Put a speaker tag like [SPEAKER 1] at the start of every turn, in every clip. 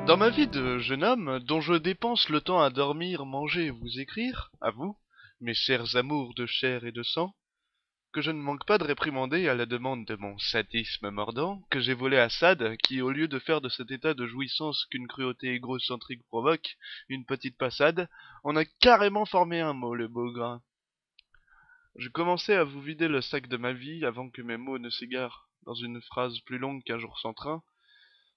[SPEAKER 1] Dans ma vie de jeune homme, dont je dépense le temps à dormir, manger et vous écrire, à vous, mes chers amours de chair et de sang, que je ne manque pas de réprimander à la demande de mon sadisme mordant, que j'ai volé à Sade, qui, au lieu de faire de cet état de jouissance qu'une cruauté égocentrique provoque, une petite passade, en a carrément formé un mot, le beau grain. Je commençais à vous vider le sac de ma vie avant que mes mots ne s'égarent dans une phrase plus longue qu'un jour sans train,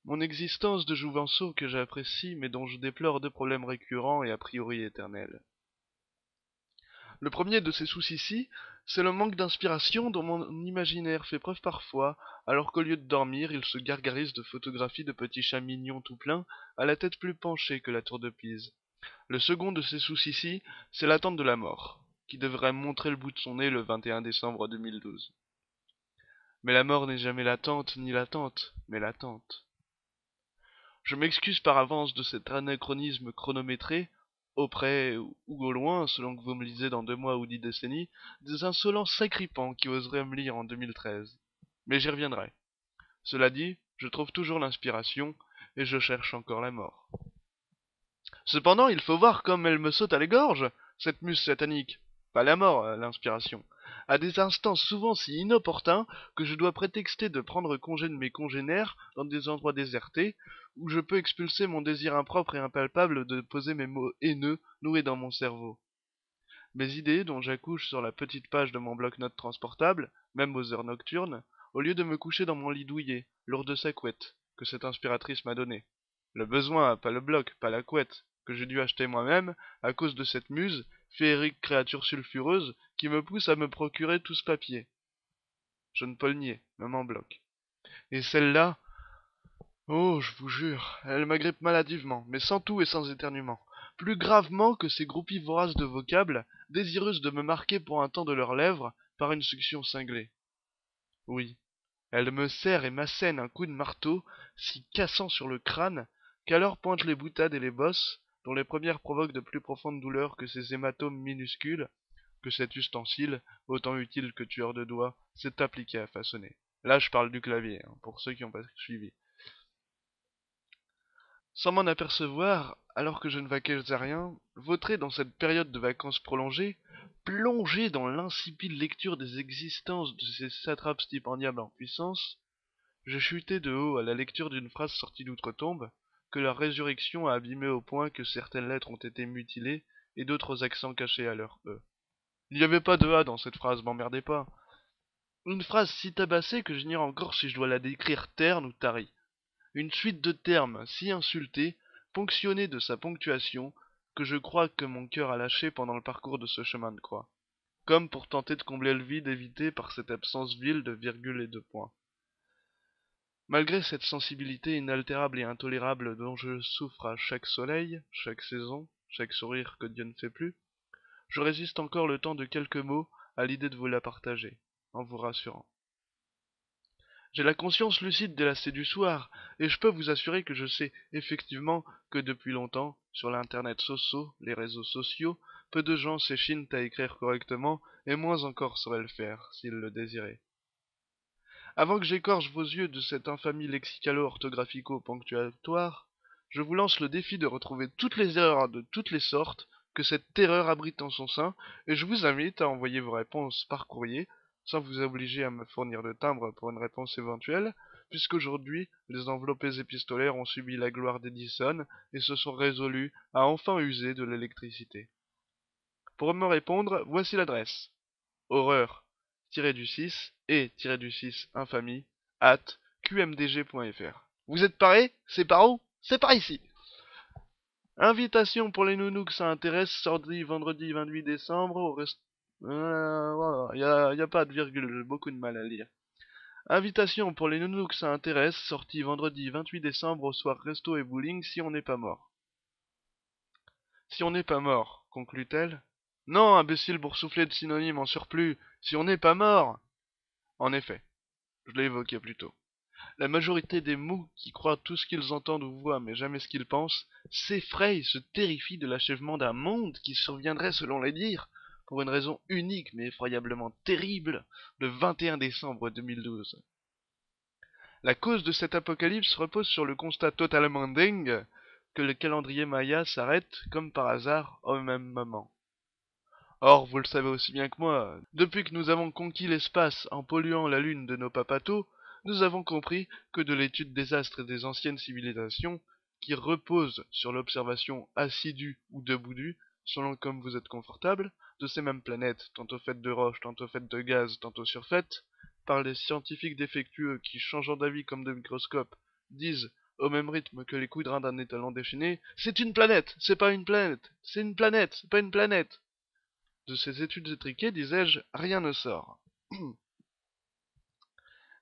[SPEAKER 1] mon existence de jouvenceau que j'apprécie mais dont je déplore deux problèmes récurrents et a priori éternels. Le premier de ces soucis-ci, c'est le manque d'inspiration dont mon imaginaire fait preuve parfois, alors qu'au lieu de dormir, il se gargarise de photographies de petits chats mignons tout pleins, à la tête plus penchée que la tour de Pise. Le second de ces soucis-ci, c'est l'attente de la mort, qui devrait montrer le bout de son nez le 21 décembre 2012. Mais la mort n'est jamais l'attente, ni l'attente, mais l'attente. Je m'excuse par avance de cet anachronisme chronométré, auprès ou au loin, selon que vous me lisez dans 2 mois ou 10 décennies, des insolents sacripants qui oseraient me lire en 2013. Mais j'y reviendrai. Cela dit, je trouve toujours l'inspiration, et je cherche encore la mort. Cependant, il faut voir comme elle me saute à l'égorge, cette muse satanique. Pas la mort, l'inspiration. À des instants souvent si inopportuns que je dois prétexter de prendre congé de mes congénères dans des endroits désertés, où je peux expulser mon désir impropre et impalpable de poser mes mots haineux noués dans mon cerveau. Mes idées, dont j'accouche sur la petite page de mon bloc-notes transportable, même aux heures nocturnes, au lieu de me coucher dans mon lit douillet, lourd de sa couette, que cette inspiratrice m'a donné. Le besoin, pas le bloc, pas la couette, que j'ai dû acheter moi-même, à cause de cette muse, féerique créature sulfureuse, qui me pousse à me procurer tout ce papier. Je ne peux le nier, même en bloc. Et celle-là, oh, je vous jure, elle m'agrippe maladivement, mais sans tout et sans éternuement. Plus gravement que ces groupies voraces de vocables, désireuses de me marquer pour un temps de leurs lèvres par une succion cinglée. Oui, elle me serre et m'assène un coup de marteau, si cassant sur le crâne, qu'alors pointent les boutades et les bosses, dont les premières provoquent de plus profondes douleurs que ces hématomes minuscules, que cet ustensile, autant utile que tueur de doigts, s'est appliqué à façonner. Là, je parle du clavier, hein, pour ceux qui n'ont pas suivi. Sans m'en apercevoir, alors que je ne vaquais à rien, vautré dans cette période de vacances prolongées, plongé dans l'insipide lecture des existences de ces satrapes stipendiables en puissance, je chutai de haut à la lecture d'une phrase sortie d'outre-tombe, que la résurrection a abîmée au point que certaines lettres ont été mutilées et d'autres accents cachés à leur E. Il n'y avait pas de A dans cette phrase, m'emmerdez pas. Une phrase si tabassée que j'ignore encore si je dois la décrire terne ou tarie. Une suite de termes si insultés, ponctionnés de sa ponctuation, que je crois que mon cœur a lâché pendant le parcours de ce chemin de croix, comme pour tenter de combler le vide évité par cette absence vile de virgules et de points. Malgré cette sensibilité inaltérable et intolérable dont je souffre à chaque soleil, chaque saison, chaque sourire que Dieu ne fait plus, je résiste encore le temps de quelques mots à l'idée de vous la partager, en vous rassurant. J'ai la conscience lucide de la du soir, et je peux vous assurer que je sais effectivement que depuis longtemps, sur l'internet soso, les réseaux sociaux, peu de gens s'échinent à écrire correctement, et moins encore sauraient le faire, s'ils le désiraient. Avant que j'écorche vos yeux de cette infamie lexicalo-orthographico-ponctuatoire, je vous lance le défi de retrouver toutes les erreurs de toutes les sortes que cette terreur abrite en son sein, et je vous invite à envoyer vos réponses par courrier, sans vous obliger à me fournir de timbre pour une réponse éventuelle, puisqu'aujourd'hui, les enveloppés épistolaires ont subi la gloire d'Edison et se sont résolus à enfin user de l'électricité. Pour me répondre, voici l'adresse. Horreur-du-6 et-du-6 infamie at qmdg.fr. Vous êtes parés? C'est par où? C'est par ici. Invitation pour les nounous que ça intéresse, sorti vendredi 28 décembre au rest... voilà, y a pas de virgule, j'ai beaucoup de mal à lire. Invitation pour les nounous que ça intéresse, sorti vendredi 28 décembre au soir resto et bowling si on n'est pas mort. Si on n'est pas mort, conclut-elle. Non, imbécile boursouflé de synonymes en surplus, si on n'est pas mort. En effet, je l'ai évoqué plus tôt. La majorité des mous qui croient tout ce qu'ils entendent ou voient, mais jamais ce qu'ils pensent, s'effrayent, se terrifient de l'achèvement d'un monde qui surviendrait, selon les dires, pour une raison unique mais effroyablement terrible, le 21 décembre 2012. La cause de cet apocalypse repose sur le constat totalement dingue que le calendrier Maya s'arrête, comme par hasard, au même moment. Or, vous le savez aussi bien que moi, depuis que nous avons conquis l'espace en polluant la lune de nos papatos, nous avons compris que de l'étude des astres et des anciennes civilisations, qui reposent sur l'observation assidue ou debout selon comme vous êtes confortable, de ces mêmes planètes, tantôt faites de roches, tantôt faites de gaz, tantôt surfaites, par les scientifiques défectueux qui, changeant d'avis comme de microscope, disent au même rythme que les coudrains d'un étalon déchaîné, c'est une planète, c'est pas une planète, c'est une planète, c'est pas une planète. De ces études étriquées, disais-je, rien ne sort.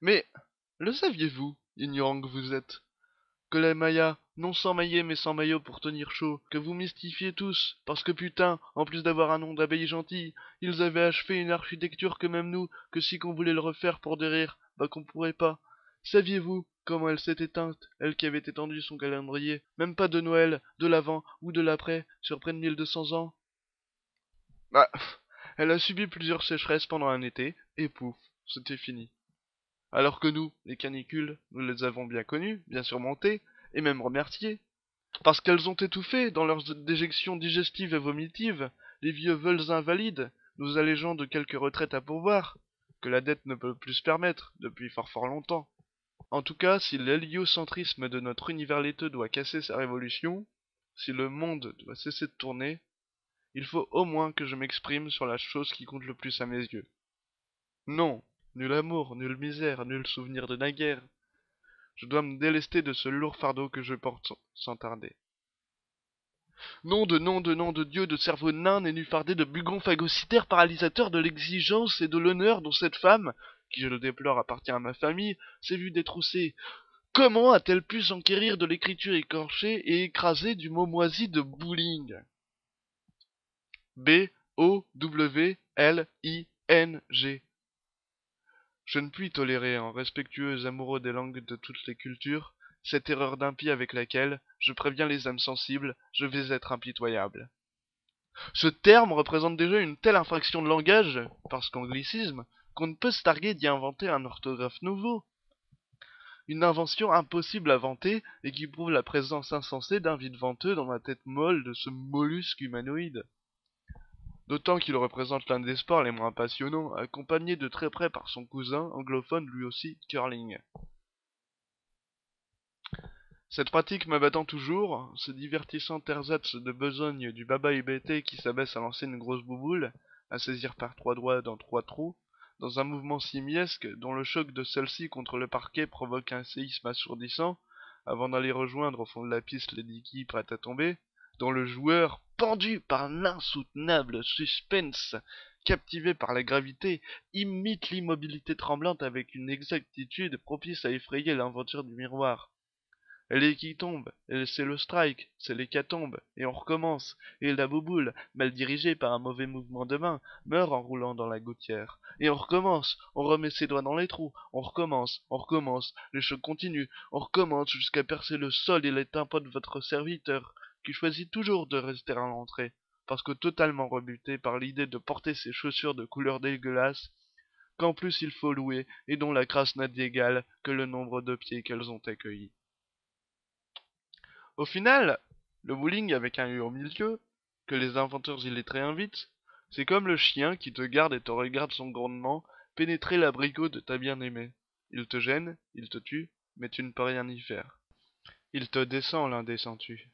[SPEAKER 1] Mais le saviez-vous, ignorant que vous êtes, que les Mayas, non sans maillet mais sans maillot pour tenir chaud, que vous mystifiez tous, parce que putain, en plus d'avoir un nom d'abeille gentil, ils avaient achevé une architecture que même nous, que si qu'on voulait le refaire pour de rire, bah qu'on pourrait pas. Saviez-vous comment elle s'est éteinte, elle qui avait étendu son calendrier, même pas de Noël, de l'avant ou de l'après, sur près de 1200 ans? Bah, elle a subi plusieurs sécheresses pendant un été, et pouf, c'était fini. Alors que nous, les canicules, nous les avons bien connues, bien surmontées, et même remerciées. Parce qu'elles ont étouffé, dans leurs déjections digestives et vomitives, les vieux vols invalides, nous allégeant de quelques retraites à pourvoir, que la dette ne peut plus se permettre, depuis fort fort longtemps. En tout cas, si l'héliocentrisme de notre univers laiteux doit casser sa révolution, si le monde doit cesser de tourner, il faut au moins que je m'exprime sur la chose qui compte le plus à mes yeux. Non, nul amour, nulle misère, nul souvenir de naguère. Je dois me délester de ce lourd fardeau que je porte sans tarder. Nom de Dieu, de cerveau nain, nénuphardé, de bugon phagocytaire paralysateur de l'exigence et de l'honneur dont cette femme, qui je le déplore appartient à ma famille, s'est vue détroussée. Comment a-t-elle pu s'enquérir de l'écriture écorchée et écrasée du mot moisi de bowling? B-O-W-L-I-N-G. Je ne puis tolérer, en respectueux amoureux des langues de toutes les cultures, cette erreur d'impie avec laquelle, je préviens les âmes sensibles, je vais être impitoyable. Ce terme représente déjà une telle infraction de langage, parce qu'anglicisme, qu'on ne peut se targuer d'y inventer un orthographe nouveau. Une invention impossible à vanter et qui prouve la présence insensée d'un vide venteux dans la tête molle de ce mollusque humanoïde. D'autant qu'il représente l'un des sports les moins passionnants, accompagné de très près par son cousin, anglophone lui aussi, curling. Cette pratique m'abattant toujours, ce divertissant ersatz de besogne du baba hébété qui s'abaisse à lancer une grosse bouboule, à saisir par trois doigts dans trois trous, dans un mouvement simiesque dont le choc de celle-ci contre le parquet provoque un séisme assourdissant, avant d'aller rejoindre au fond de la piste les Dicky prêtes à tomber, dont le joueur, pendu par un insoutenable suspense, captivé par la gravité, imite l'immobilité tremblante avec une exactitude propice à effrayer l'inventeur du miroir. Elle est qui tombe, et c'est le strike, c'est l'hécatombe, et on recommence, et la bouboule, mal dirigée par un mauvais mouvement de main, meurt en roulant dans la gouttière. Et on recommence, on remet ses doigts dans les trous, on recommence, le choc continue, on recommence jusqu'à percer le sol et les tympans de votre serviteur, qui choisit toujours de rester à l'entrée, parce que totalement rebuté par l'idée de porter ses chaussures de couleur dégueulasse, qu'en plus il faut louer, et dont la crasse n'a d'égal que le nombre de pieds qu'elles ont accueillis. Au final, le bowling avec un U au milieu, que les inventeurs illettrés invitent, c'est comme le chien qui te garde et te regarde son grondement pénétrer l'abricot de ta bien-aimée. Il te gêne, il te tue, mais tu ne peux rien y faire. Il te descend l'indécent tu.